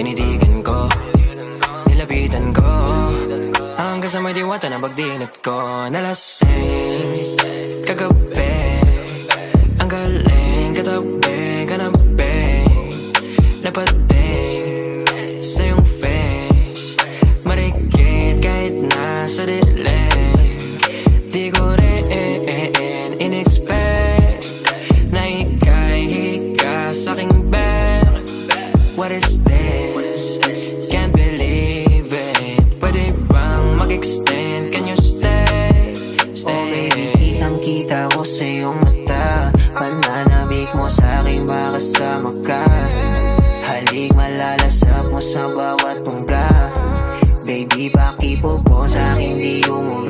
Tinitigan ko, nilapitan ko, hanggang sa may diwata na pagdinat ko. Nalasing kagabi, ang galing katabi, kanabi, napating sa iyong face, marikit kahit nasa dilim. Di ko rin in-expect na ika'y hika sa'king bed. What is this? Can't believe it. Pwede bang mag-extend? Can you stay? Stay. Oh baby, kitang-kita ko sa iyong mata. Pananabik mo sa'king makasama ka. Halik malalasap mo sa bawat tungga. Baby, pakipog mo sa'king di umuwi.